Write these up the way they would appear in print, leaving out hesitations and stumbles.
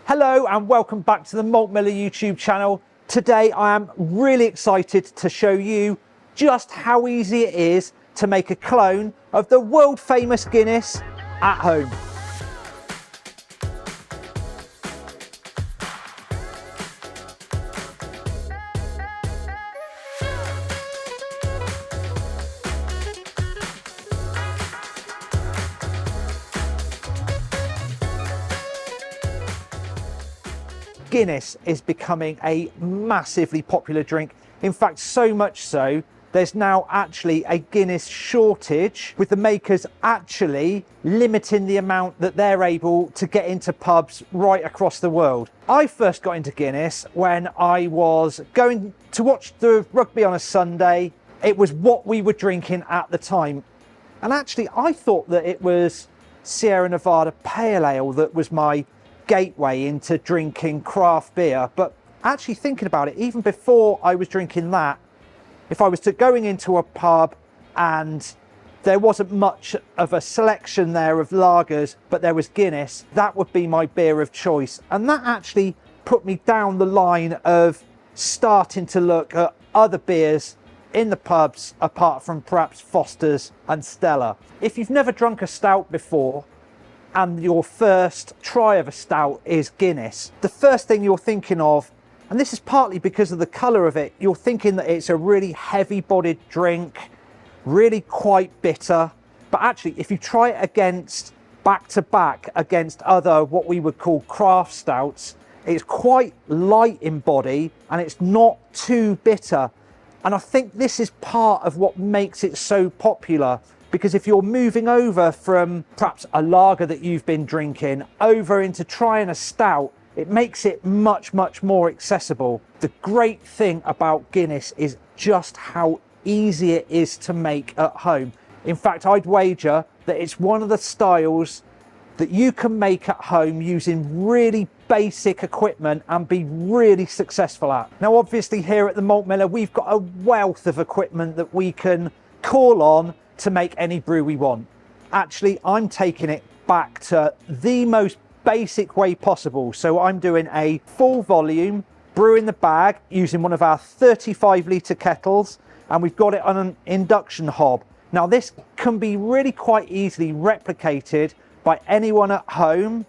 Hello and welcome back to the Malt Miller YouTube channel. Today I am really excited to show you just how easy it is to make a clone of the world famous Guinness at home. Guinness is becoming a massively popular drink. In fact, so much so, there's now actually a Guinness shortage, with the makers actually limiting the amount that they're able to get into pubs right across the world. I first got into Guinness when I was going to watch the rugby on a Sunday. It was what we were drinking at the time. And actually, I thought that it was Sierra Nevada Pale Ale that was my gateway into drinking craft beer. But actually thinking about it, even before I was drinking that, if I was going into a pub and there wasn't much of a selection there of lagers, but there was Guinness, that would be my beer of choice. And that actually put me down the line of starting to look at other beers in the pubs apart from perhaps Foster's and Stella. If you've never drunk a stout before, and your first try of a stout is Guinness, the first thing you're thinking of, and this is partly because of the colour of it, you're thinking that it's a really heavy-bodied drink, really quite bitter. But actually, if you try it against back-to-back against other what we would call craft stouts, it's quite light in body and it's not too bitter. And I think this is part of what makes it so popular. Because if you're moving over from perhaps a lager that you've been drinking over into trying a stout, it makes it much more accessible. The great thing about Guinness is just how easy it is to make at home. In fact, I'd wager that it's one of the styles that you can make at home using really basic equipment and be really successful at. Now, obviously here at the Malt Miller, we've got a wealth of equipment that we can call on to make any brew we want. Actually, I'm taking it back to the most basic way possible. So I'm doing a full volume brew in the bag using one of our 35-litre kettles, and we've got it on an induction hob. Now this can be really quite easily replicated by anyone at home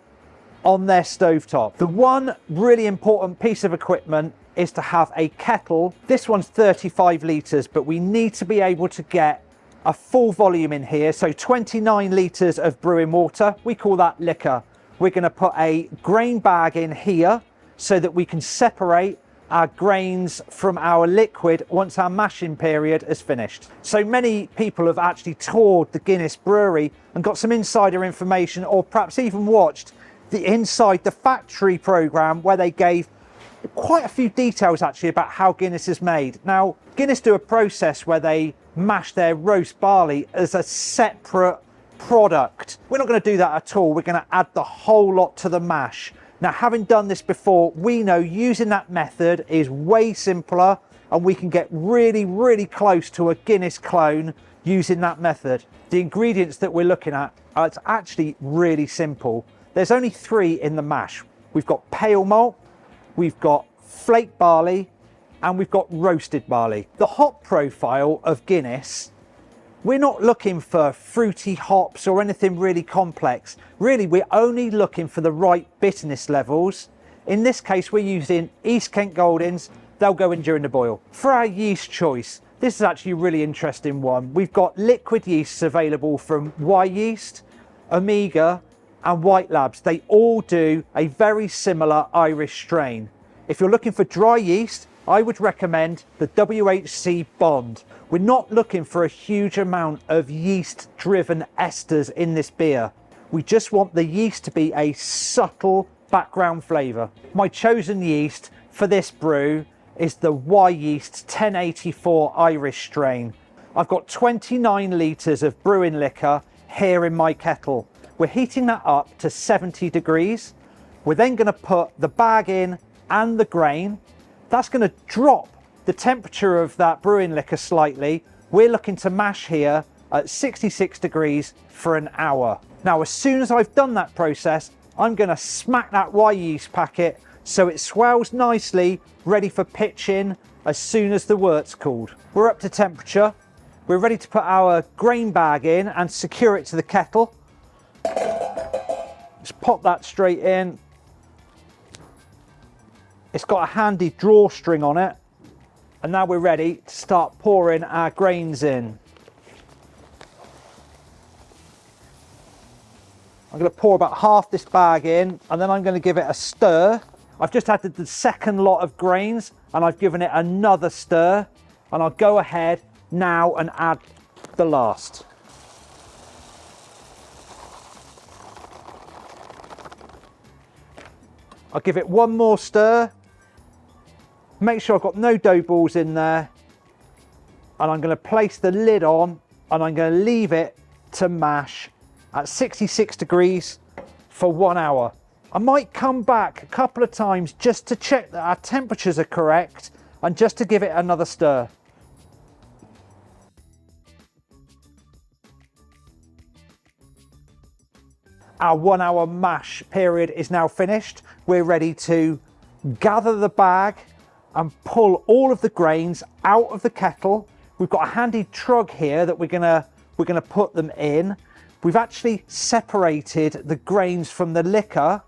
on their stovetop. The one really important piece of equipment is to have a kettle. This one's 35 litres, but we need to be able to get a full volume in here, so 29 litres of brewing water. We call that liquor. We're going to put a grain bag in here so that we can separate our grains from our liquid once our mashing period is finished. So many people have actually toured the Guinness brewery and got some insider information, or perhaps even watched the Inside the Factory programme, where they gave quite a few details actually about how Guinness is made. Now, Guinness do a process where they mash their roast barley as a separate product. We're not going to do that at all. We're going to add the whole lot to the mash. Now, having done this before, we know using that method is way simpler, and we can get really close to a Guinness clone using that method. The ingredients that we're looking at are actually really simple. There's only 3 in the mash. We've got pale malt, we've got flake barley, and we've got roasted barley. The hop profile of Guinness, we're not looking for fruity hops or anything really complex. Really, we're only looking for the right bitterness levels. In this case, we're using East Kent Goldings. They'll go in during the boil. For our yeast choice, this is actually a really interesting one. We've got liquid yeasts available from Y Yeast, Omega, and White Labs. They all do a very similar Irish strain. If you're looking for dry yeast, I would recommend the WHC Bond. We're not looking for a huge amount of yeast-driven esters in this beer. We just want the yeast to be a subtle background flavour. My chosen yeast for this brew is the Y Yeast 1084 Irish strain. I've got 29 litres of brewing liquor here in my kettle. We're heating that up to 70 degrees. We're then going to put the bag in and the grain. That's going to drop the temperature of that brewing liquor slightly. We're looking to mash here at 66 degrees for an hour. Now, as soon as I've done that process, I'm going to smack that Y yeast packet so it swells nicely, ready for pitching as soon as the wort's cooled. We're up to temperature. We're ready to put our grain bag in and secure it to the kettle. Just pop that straight in. It's got a handy drawstring on it. And now we're ready to start pouring our grains in. I'm going to pour about half this bag in, and then I'm going to give it a stir. I've just added the second lot of grains and I've given it another stir, and I'll go ahead now and add the last. I'll give it one more stir, make sure I've got no dough balls in there, and I'm going to place the lid on and I'm going to leave it to mash at 66 degrees for 1 hour. I might come back a couple of times just to check that our temperatures are correct and just to give it another stir. Our 1 hour mash period is now finished. We're ready to gather the bag and pull all of the grains out of the kettle. We've got a handy trug here that we're gonna put them in. We've actually separated the grains from the liquor,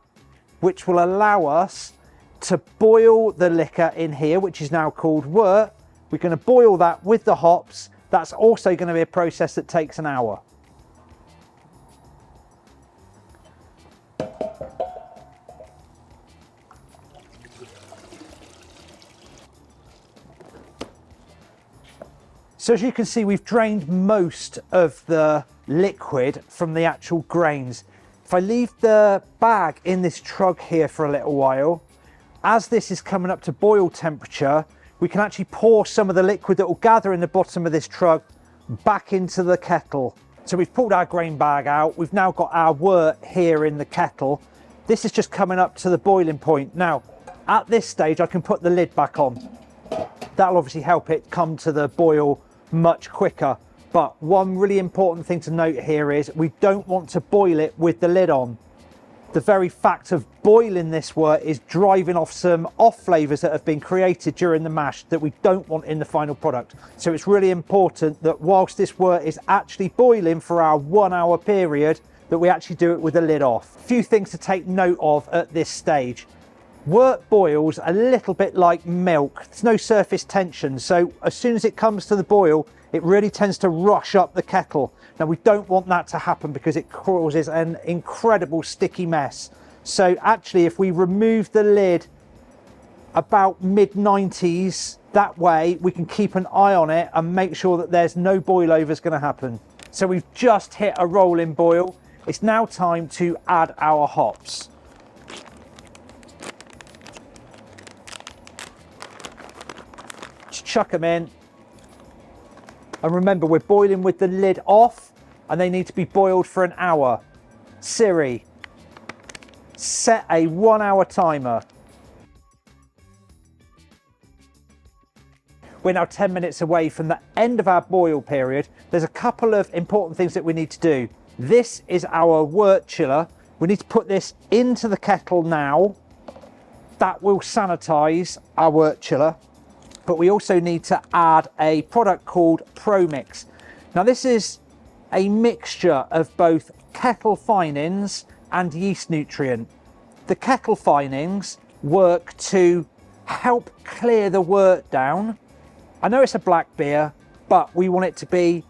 which will allow us to boil the liquor in here, which is now called wort. We're going to boil that with the hops. That's also going to be a process that takes an hour. So as you can see, we've drained most of the liquid from the actual grains. If I leave the bag in this trug here for a little while, as this is coming up to boil temperature, we can actually pour some of the liquid that will gather in the bottom of this trug back into the kettle. So we've pulled our grain bag out. We've now got our wort here in the kettle. This is just coming up to the boiling point. Now, at this stage, I can put the lid back on. That'll obviously help it come to the boil much quicker. But one really important thing to note here is we don't want to boil it with the lid on. The very fact of boiling this wort is driving off some off flavours that have been created during the mash that we don't want in the final product. So it's really important that whilst this wort is actually boiling for our 1 hour period, that we actually do it with the lid off. A few things to take note of at this stage. Wort boils a little bit like milk. There's no surface tension, so as soon as it comes to the boil, it really tends to rush up the kettle. Now we don't want that to happen because it causes an incredible sticky mess. So actually, if we remove the lid about mid-90s, that way we can keep an eye on it and make sure that there's no boil overs going to happen. So we've just hit a rolling boil. It's now time to add our hops. Just chuck them in. And remember, we're boiling with the lid off and they need to be boiled for an hour. Siri, set a 1 hour timer. We're now 10 minutes away from the end of our boil period. There's a couple of important things that we need to do. This is our wort chiller. We need to put this into the kettle now. That will sanitize our wort chiller. But we also need to add a product called Pro Mix. Now this is a mixture of both kettle finings and yeast nutrient. The kettle finings work to help clear the wort down. I know it's a black beer, but we want it to be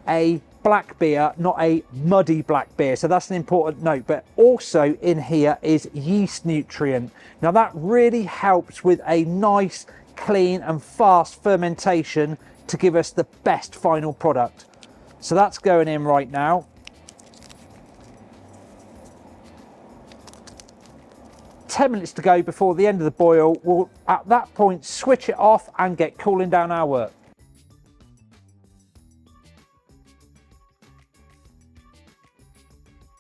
a black beer, not a muddy black beer. So that's an important note. But also in here is yeast nutrient. Now that really helps with a nice, clean and fast fermentation to give us the best final product. So that's going in right now. Ten minutes to go before the end of the boil. We'll at that point switch it off and get cooling down our wort.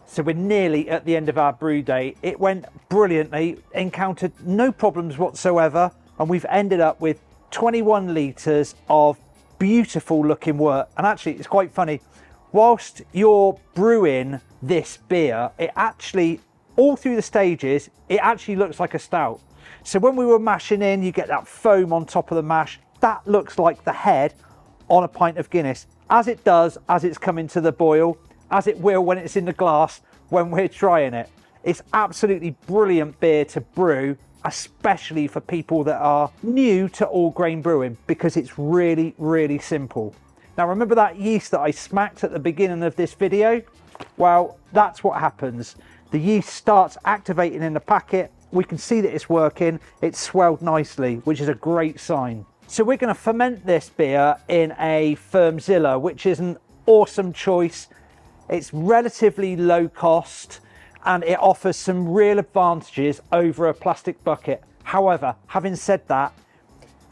So we're nearly at the end of our brew day. It went brilliantly, encountered no problems whatsoever, and we've ended up with 21 litres of beautiful looking wort. And actually it's quite funny, whilst you're brewing this beer, it actually all through the stages, it actually looks like a stout. So when we were mashing in, you get that foam on top of the mash. That looks like the head on a pint of Guinness, as it does as it's coming to the boil, as it will when it's in the glass when we're trying it. It's absolutely brilliant beer to brew, especially for people that are new to all grain brewing, because it's really, really simple. Now remember that yeast that I smacked at the beginning of this video? Well, that's what happens. The yeast starts activating in the packet. We can see that it's working. It's swelled nicely, which is a great sign. So we're going to ferment this beer in a Firmzilla, which is an awesome choice. It's relatively low cost and it offers some real advantages over a plastic bucket. However, having said that,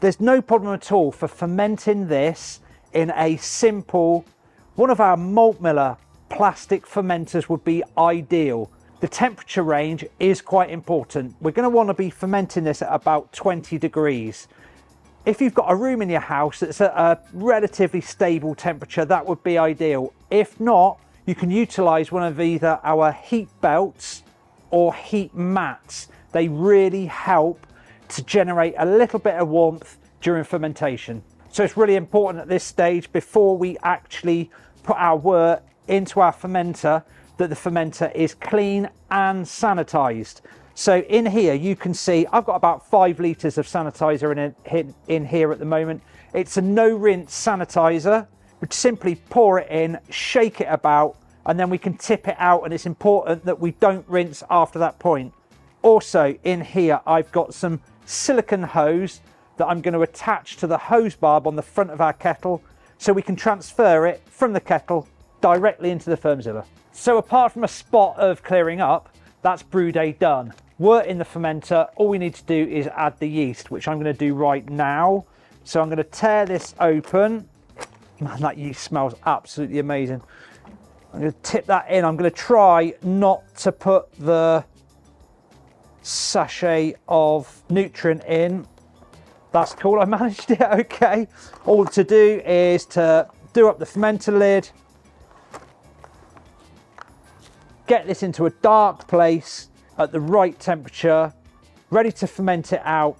there's no problem at all for fermenting this in a simple, one of our Maltmiller plastic fermenters would be ideal. The temperature range is quite important. We're going to want to be fermenting this at about 20 degrees. If you've got a room in your house that's at a relatively stable temperature, that would be ideal. If not, you can utilize one of either our heat belts or heat mats. They really help to generate a little bit of warmth during fermentation. So it's really important at this stage, before we actually put our wort into our fermenter, that the fermenter is clean and sanitized. So in here you can see I've got about 5 litres of sanitizer in here at the moment. It's a no rinse sanitizer. We simply pour it in, shake it about, and then we can tip it out, and it's important that we don't rinse after that point. Also in here I've got some silicone hose that I'm going to attach to the hose barb on the front of our kettle, so we can transfer it from the kettle directly into the Firmzilla. So apart from a spot of clearing up, that's brew day done. Wort in the fermenter, all we need to do is add the yeast, which I'm going to do right now. So I'm going to tear this open. Man, that yeast smells absolutely amazing. I'm going to tip that in. I'm going to try not to put the sachet of nutrient in. That's cool, I managed it okay. All to do is to do up the fermenter lid, get this into a dark place at the right temperature, ready to ferment it out.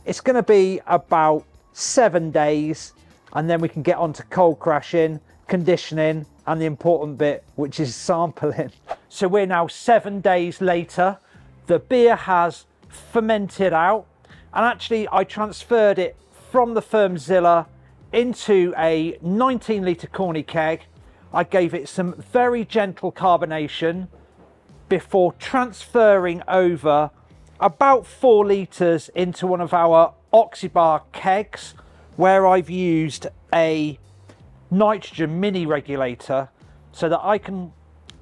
It's going to be about 7 days, and then we can get on to cold crashing, conditioning, and the important bit, which is sampling. So we're now 7 days later. The beer has fermented out, and actually I transferred it from the Firmzilla into a 19 litre corny keg. I gave it some very gentle carbonation before transferring over about 4 litres into one of our Oxebar kegs, where I've used a nitrogen mini regulator so that I can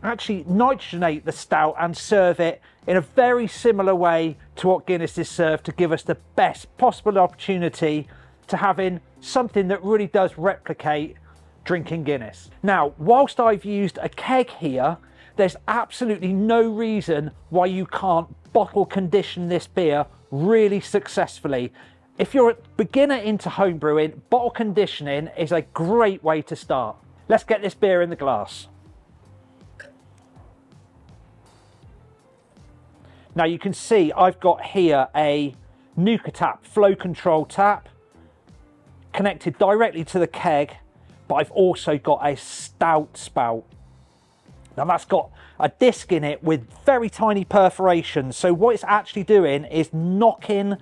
actually nitrogenate the stout and serve it in a very similar way to what Guinness is served, to give us the best possible opportunity to having something that really does replicate drinking Guinness. Now, whilst I've used a keg here, there's absolutely no reason why you can't bottle condition this beer really successfully. If you're a beginner into homebrewing, bottle conditioning is a great way to start. Let's get this beer in the glass. Now you can see I've got here a Nuka tap, flow control tap, connected directly to the keg, but I've also got a stout spout. Now that's got a disc in it with very tiny perforations. So what it's actually doing is knocking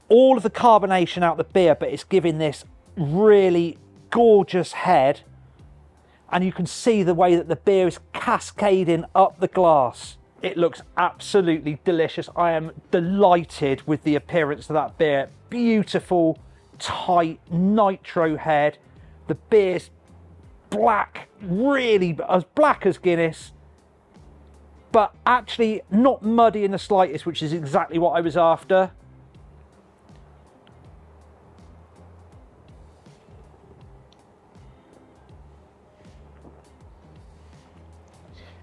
all of the carbonation out of the beer, but it's giving this really gorgeous head. And you can see the way that the beer is cascading up the glass. It looks absolutely delicious. I am delighted with the appearance of that beer. Beautiful, tight nitro head. The beer's black, really as black as Guinness, but actually not muddy in the slightest, which is exactly what I was after.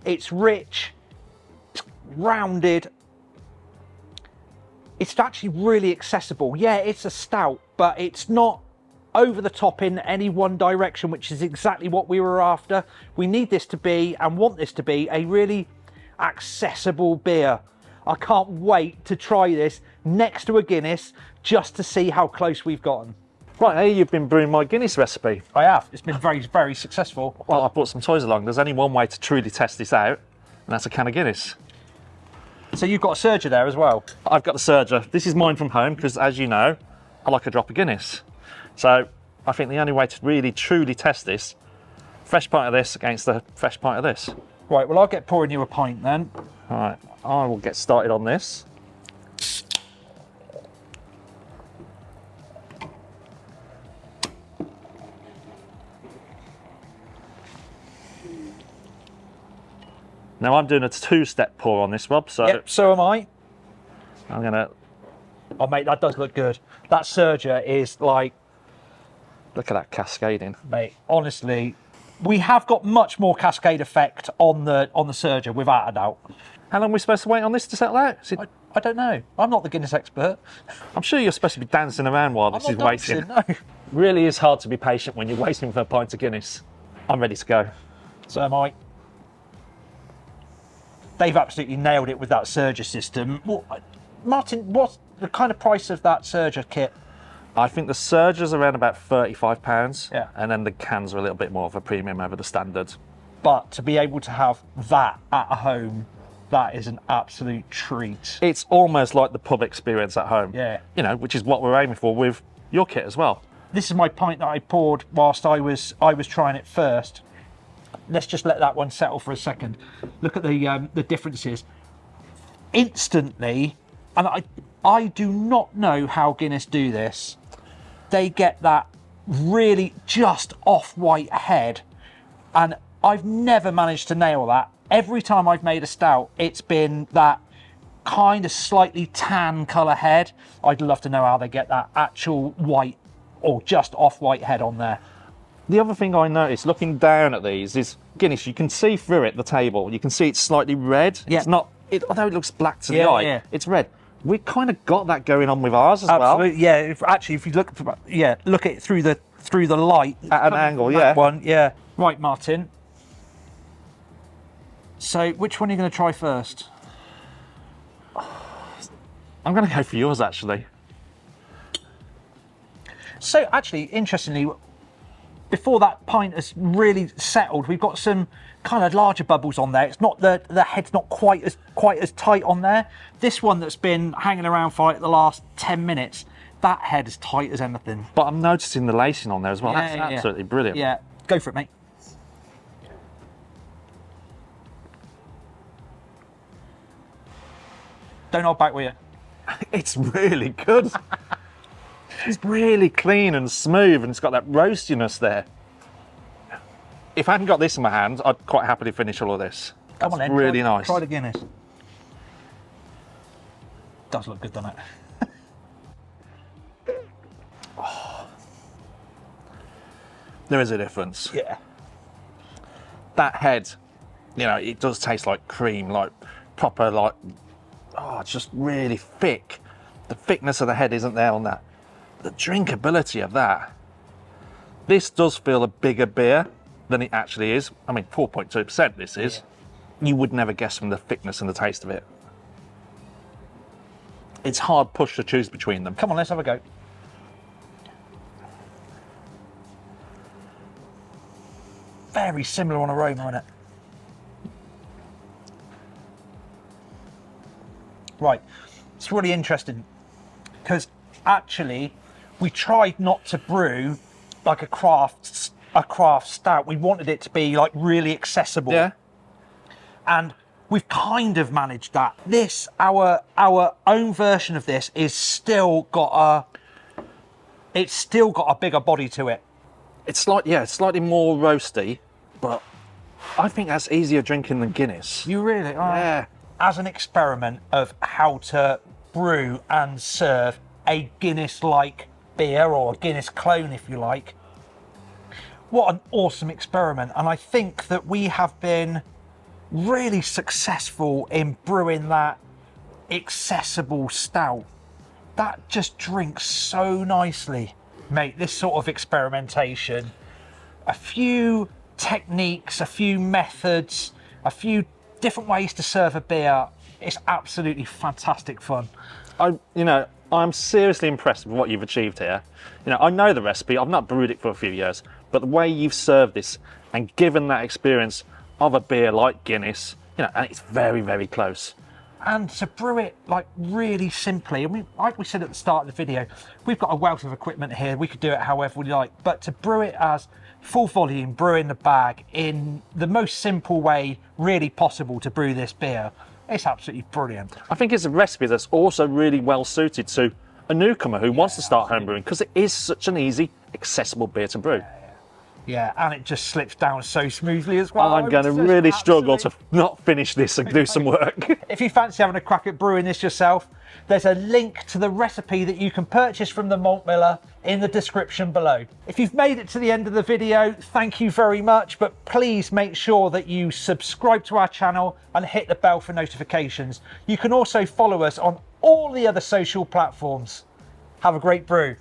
It's rich, it's rounded, it's actually really accessible. Yeah, it's a stout, but it's not over the top in any one direction, which is exactly what we were after. We need this to be, and want this to be, a really accessible beer. I can't wait to try this next to a Guinness just to see how close we've gotten. Right, here you've been brewing my Guinness recipe. I have. It's been very, very successful. Well, I brought some toys along. There's only one way to truly test this out, and that's a can of Guinness. So you've got a Surger there as well? I've got the Surger. This is mine from home because, as you know, I like a drop of Guinness. So I think the only way to really, truly test this, fresh pint of this against the fresh pint of this. Right, well, I'll get pouring you a pint then. All right, I will get started on this. Now I'm doing a two-step pour on this, Rob, so... Yep, so am I. I'm gonna... Oh, mate, that does look good. That Surger is like... Look at that cascading. Mate, honestly, we have got much more cascade effect on the Surger, without a doubt. How long are we supposed to wait on this to settle out? I don't know. I'm not the Guinness expert. I'm sure you're supposed to be dancing around while this is waiting. No. Really is hard to be patient when you're waiting for a pint of Guinness. I'm ready to go. So am I. They've absolutely nailed it with that Surger system. Well, Martin, what's the kind of price of that Surger kit? I think the Surger's around about £35, yeah, and then the cans are a little bit more of a premium over the standard. But to be able to have that at home, that is an absolute treat. It's almost like the pub experience at home. Yeah. You know, which is what we're aiming for with your kit as well. This is my pint that I poured whilst I was trying it first. Let's just let that one settle for a second. Look at the differences. Instantly, and I do not know how Guinness do this. They get that really just off-white head, and I've never managed to nail that. Every time I've made a stout, it's been that kind of slightly tan colour head. I'd love to know how they get that actual white or just off-white head on there. The other thing I noticed looking down at these is Guinness, you can see through it, the table. You can see it's slightly red. Yeah. It's not, although it looks black to the eye, it's red. We've kind of got that going on with ours as well. Yeah. If you look, look at it through the light at an angle. Yeah. One. Yeah. Right, Martin. So, which one are you going to try first? I'm going to go for yours, actually. So, actually, interestingly, before that pint has really settled, we've got some kind of larger bubbles on there. It's not the head's not quite as tight on there. This one that's been hanging around for like the last 10 minutes, that head is tight as anything. But I'm noticing the lacing on there as well. Yeah, That's absolutely brilliant. Yeah, go for it, mate. Don't hold back, will you? It's really good. It's really clean and smooth, and it's got that roastiness there. If I hadn't got this in my hand, I'd quite happily finish all of this. Come on then, really nice. Try the Guinness. Does look good, doesn't it? Oh. There is a difference. Yeah. That head, you know, it does taste like cream, like proper, like, oh, it's just really thick. The thickness of the head isn't there on that. The drinkability of that. This does feel a bigger beer than it actually is. I mean, 4.2% this is. Yeah. You would never guess from the thickness and the taste of it. It's hard push to choose between them. Come on, let's have a go. Very similar on aroma, isn't it? Right, it's really interesting because actually we tried not to brew like a craft stout. We wanted it to be like really accessible. Yeah. And we've kind of managed that. This, our own version of this is still got a bigger body to it. It's slightly more roasty, but I think that's easier drinking than Guinness. You really are. Yeah. As an experiment of how to brew and serve a Guinness-like beer, or a Guinness clone, if you like. What an awesome experiment. And I think that we have been really successful in brewing that accessible stout. That just drinks so nicely. Mate, this sort of experimentation, a few techniques, a few methods, a few different ways to serve a beer. It's absolutely fantastic fun. I'm seriously impressed with what you've achieved here. I know the recipe, I've not brewed it for a few years, but the way you've served this and given that experience of a beer like Guinness, and it's very, very close. And to brew it like really simply, I mean, like we said at the start of the video, we've got a wealth of equipment here. We could do it however we like, but to brew it as full volume, brew in the bag in the most simple way really possible to brew this beer, it's absolutely brilliant. I think it's a recipe that's also really well suited to a newcomer who wants to start homebrewing, because it is such an easy, accessible beer to brew. Yeah, and it just slips down so smoothly as well. I'm going to really struggle to not finish this and do some work. If you fancy having a crack at brewing this yourself, there's a link to the recipe that you can purchase from the malt miller in the description below. If you've made it to the end of the video, thank you very much, but please make sure that you subscribe to our channel and hit the bell for notifications. You can also follow us on all the other social platforms. Have a great brew.